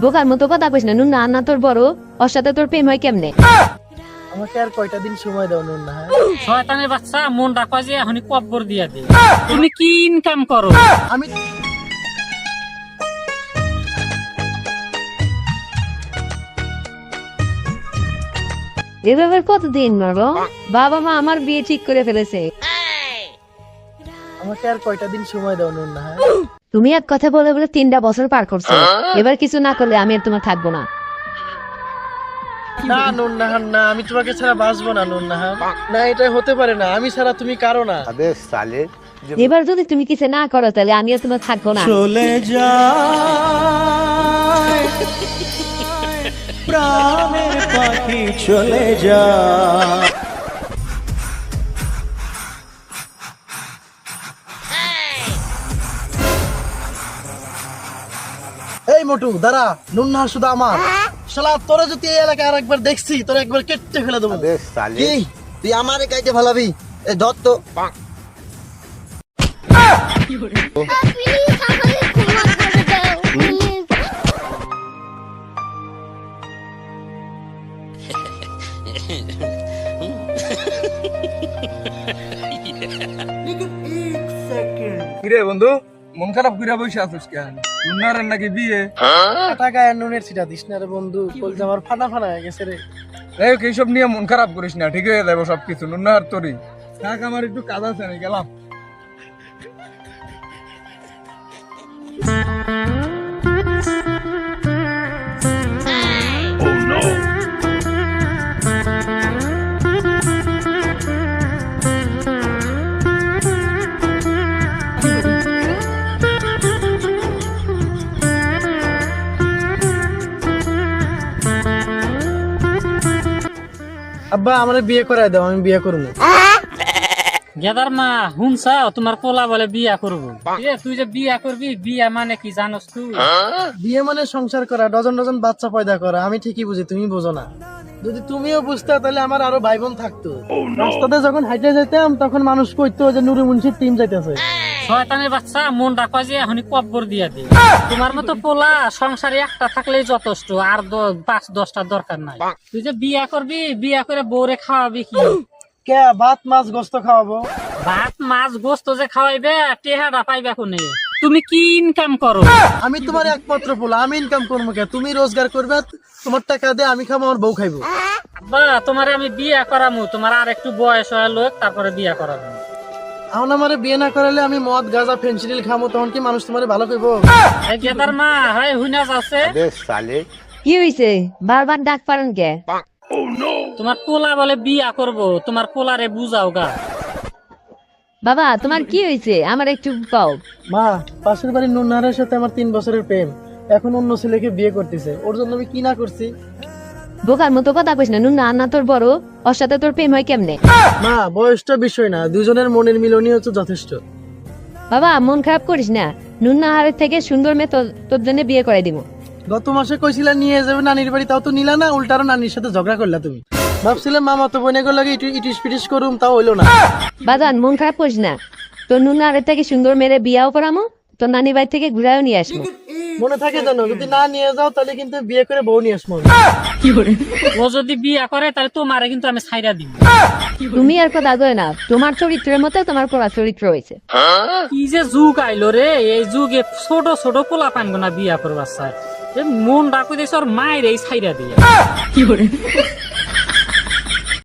বোকার মতো কথা কইস না। নুন্না আন্না তোর বড়, ওর সাথে তোর প্রেম হয় কেমনে? আমাকে আর কয়টা দিন সময় দাও নুন্না। শয়তানের বাচ্চা, মন রাখা যে এখনই কব্বর দিয়া দে। তুমি কি ইনকাম করো? আমি এভাবে কতদিন মারো? বাবা মা আমার বিয়ে ঠিক করে ফেলেছে। আমাকে আর কয়টা দিন সময় দাও নুন্না। তুমি এক কথা বলে বলে 3টা বছর পার করছো। এবার কিছু না করলে আমি আর তোমার থাকবো না। না নুন্না না, আমি তোমাকে ছাড়া বাঁচবো না নুন্না। না, এটা হতে পারে না, আমি ছাড়া তুমি কারো না। এবার যদি তুমি কিছু না করো তাহলে আমি আর তোমার থাকবো না। চলে যায় প্রাণের পাখি চলে যায়। এই মোটু দাঁড়া, নুন্না শুধু আমার। শালা তোরা যদি এই এলাকায় আর একবার দেখছি, তোরা একবার কেটে ফেলে দেবো। কি তুই আমারে কাইতে ভালাবি? এ ধর তো। কিরে বন্ধু, মন খারাপ করে বসে আছিস কেন? নুনারের নাকি বিয়ে? টাকায় নুনের ছিটা দিস না রে বন্ধু, কলজা আমার ফাটা ফাটা হয়ে গেছে রে। এই এইসব নিয়ে মন খারাপ করিস না, ঠিক হয়ে যাবো সবকিছু। নুনার তোরই থাক, আমার একটু কাজ আছে, আমি গেলাম। আব্বা আমার বিয়ে করায় দাও, আমি বিয়ে করবো। গেদার মা হুনছাও, তোমার পোলা বলে বিয়া করবো। তুই যে বিয়া করবি, বিয়া মানে কি জানোস তুই? বিয়ে মানে সংসার করা, ডজন ডজন বাচ্চা পয়দা করা। আমি ঠিকই বুঝি, তুমি বোঝো না। যদি তুমিও বুঝতে তাহলে আমার আরো ভাই বোন থাকতো। রাস্তাতে যখন হাইটে যেতাম তখন মানুষ কইতো যে নুরু মুন্সির টিম যাইতেছে। শয়তানের বাচ্চা, মন রাখা যে এখনই কব্বর দিয়া দে। তোমার মতো পোলা সংসারে একটা থাকলেই যথেষ্ট, আর 5-10টা দরকার নাই। তুই যে বিয়া করবি, বিয়া করে বউরে খাওয়াবি কি? কে ভাত মাছ গোস্ত খাওয়াবো? ভাত মাছ গোস্ত যে খাওয়াইবে, টেহাটা পাইবে কোনে? তুমি কি ইনকাম করো? আমি তোমার একমাত্র পোলা, আমি ইনকাম করবো কে? তুমি রোজগার করবে, তোমার টাকা দিয়ে আমি খাবো, আমার বউ খাইবো। আব্বা তোমারে আমি বিয়া করামু, তোমার আর একটু বয়স হয়ে লোক, তারপরে বিয়া করাবো। এখন আমার বিয়ে না করালে আমি মদ গাঁজা ফেন্সিডিল খামো, তখন কি মানুষ তোমার ভালো কইবো? এই গেদার মা, হয় হুইনা যাচ্ছে। কি হইছে? বারবার ডাক পারেন কে? তোমার পোলা বলে বিয়া করব, তোমার পোলারে বুঝাও গা। বাবা তোমার কি হয়েছে আমার একটু কও। মা, পাশের বাড়ির নুন্নারের সাথে আমার 3 বছরের প্রেম, এখন অন্য ছেলেকে বিয়ে করতেছে। ওর জন্য আমি কি না করছি? বোকার মতো কথা কইস না। নুন্না আন্না তোর বড়, ওর সাথে তোর প্রেম হয় কেমনে? মা, বয়সটা বিষয় না, দুজনের মনের মিলনই হচ্ছে যথেষ্ট। বাবা মন খারাপ করিস না। নুন্না হারের থেকে সুন্দর মেয়ে তোর জন্য বিয়ে করে দিব। গত মাসে কইছিলা নিয়ে যাবে নানির বাড়ি, তাও তো নিলা না, উল্টারও নানির সাথে ঝগড়া করলা তুমি। ভাবছিলাম মামা তো বোনের লাগে ইটিস পিটিস করুম, তাও হইলো না। বাজান মন খারাপ করিস না। তোর নুন্না হারের থেকে সুন্দর মেয়েরে বিয়াও করামো, তোর নানি বাড়ি থেকে ঘুরাও নিয়ে আসবো। মনে থাকে জানো, যদি না নিয়ে যাও তাহলে কিন্তু বিয়ে করে বউ নিয়ে আসবো। ও যদি বিয়া করে তাহলে তোমারে কিন্তু আমি ছাইরা দিব। তুমি আর কথা ধরে না, তোমার চরিত্রের মতো তোমার পোলা চরিত্র হয়েছে। কি যে যুগ আইলো রে, এই যুগে ছোট ছোট পোলা পানবো না বিয়া করবার, স্যার মন ডাকু দিয়েছে ওর মায়ের এই ছাইরা দিয়ে।